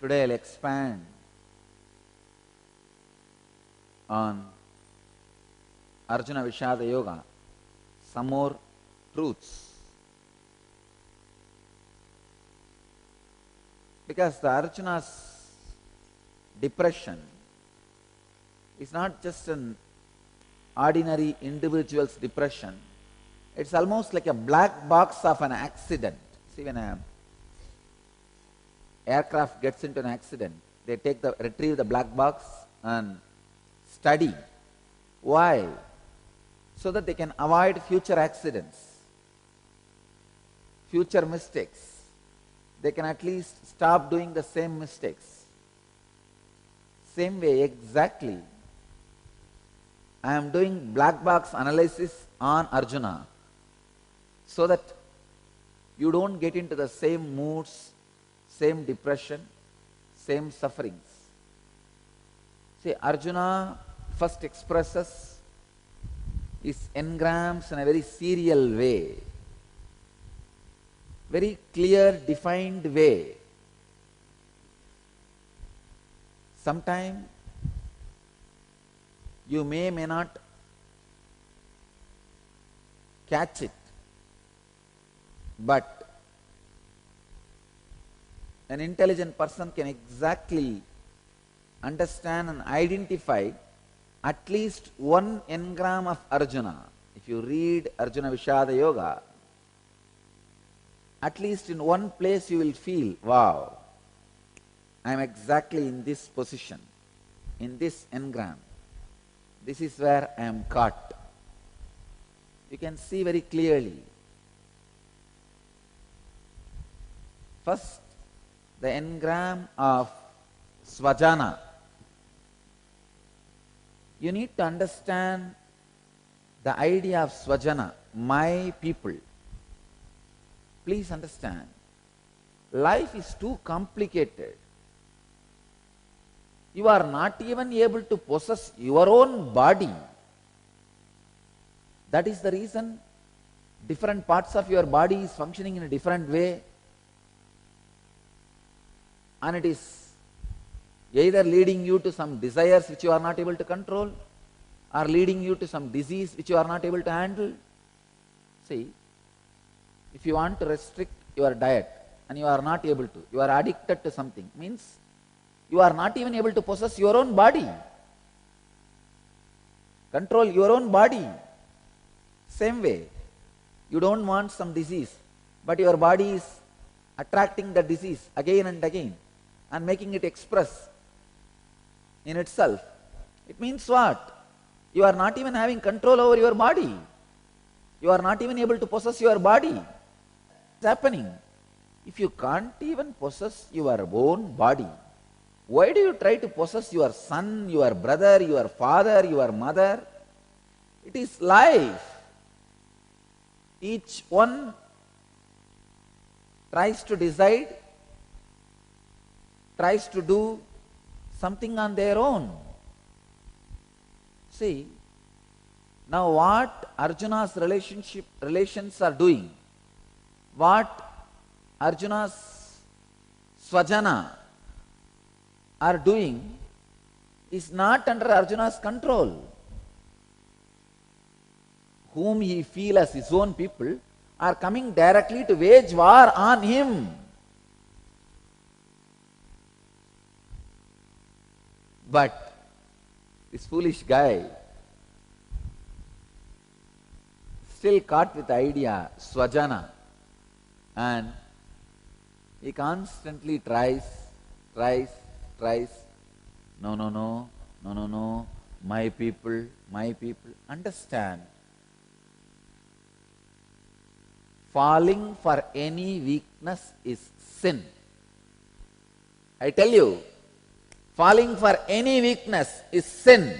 Today I'll expand on Arjuna Vishada Yoga, some more truths. Because the Arjuna's depression is not just an ordinary individual's depression. It's almost like a black box of an accident. See, when an aircraft gets into an accident, they retrieve the black box and study. Why? So that they can avoid future accidents, future mistakes. They can at least stop doing the same mistakes. Same way, exactly, I am doing black box analysis on Arjuna so that you don't get into the same moods, same depression, same sufferings. See, Arjuna first expresses his engrams in a very serial way, very clear, defined way. Sometimes you may not catch it, but an intelligent person can exactly understand and identify at least one engram of Arjuna. If you read Arjuna Vishada Yoga, at least in one place you will feel, wow, I am exactly in this position, in this engram. This is where I am caught. You can see very clearly. First, the engram of Svajana. You need to understand the idea of Svajana, my people. Please understand, life is too complicated. You are not even able to possess your own body. That is the reason different parts of your body is functioning in a different way. And it is either leading you to some desires which you are not able to control, or leading you to some disease which you are not able to handle. See, if you want to restrict your diet and you are not able to, you are addicted to something, means you are not even able to possess your own body. Control your own body. Same way, you don't want some disease, but your body is attracting the disease again and again and making it express in itself. It means what? You are not even having control over your body. You are not even able to possess your body. It's happening. If you can't even possess your own body, why do you try to possess your son, your brother, your father, your mother? It is life. Each one tries to decide, tries to do something on their own. See, now what Arjuna's relations are doing, what Arjuna's Svajana are doing is not under Arjuna's control. Whom he feels as his own people are coming directly to wage war on him. But this foolish guy, still caught with the idea, Svajana, and he constantly tries, no, my people. Understand, falling for any weakness is sin. I tell you, falling for any weakness is sin.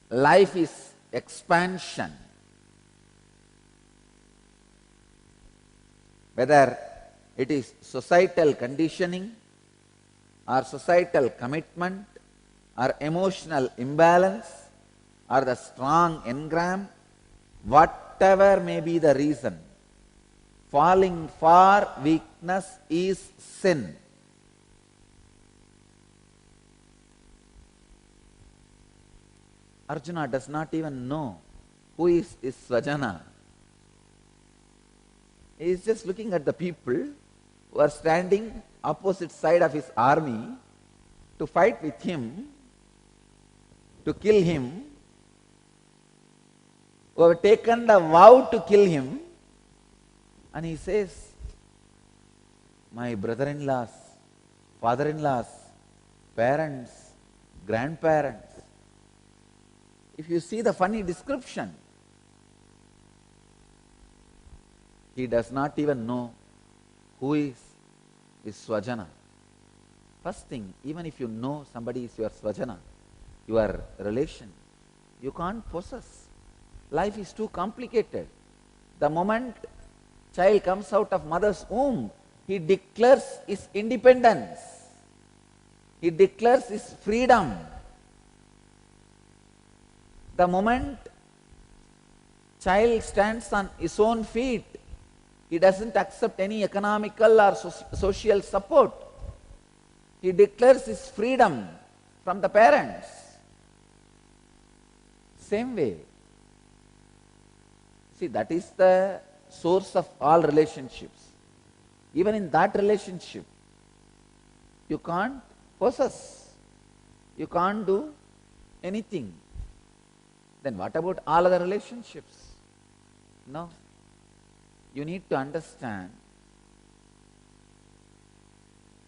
Life is expansion. Whether it is societal conditioning or societal commitment or emotional imbalance or the strong engram, whatever may be the reason, Falling for weakness is sin. Arjuna does not even know who is his Svajana. He is just looking at the people who are standing opposite side of his army to fight with him, to kill him, who have taken the vow to kill him, and he says, my brother-in-laws, father-in-laws, parents, grandparents. If you see the funny description, he does not even know who is his Svajana. First thing, even if you know somebody is your Svajana, your relation, you can't possess. Life is too complicated. The moment child comes out of mother's womb, he declares his independence. He declares his freedom. The moment child stands on his own feet, he doesn't accept any economical or social support. He declares his freedom from the parents. Same way. See, that is the source of all relationships. Even in that relationship, you can't possess. You can't do anything. Then what about all other relationships? No. You need to understand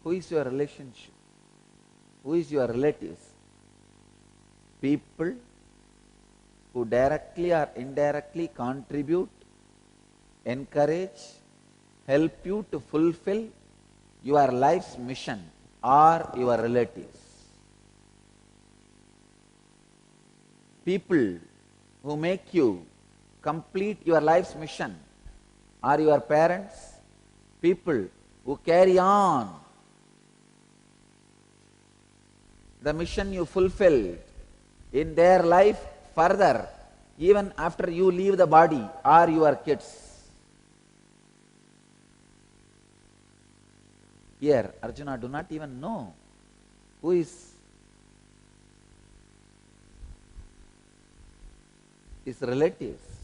who is your relationship, who is your relatives. People who directly or indirectly contribute, encourage, help you to fulfill your life's mission are your relatives. People who make you complete your life's mission are your parents, people who carry on the mission you fulfilled in their life further, even after you leave the body, are your kids. Here, Arjuna do not even know who is his relatives.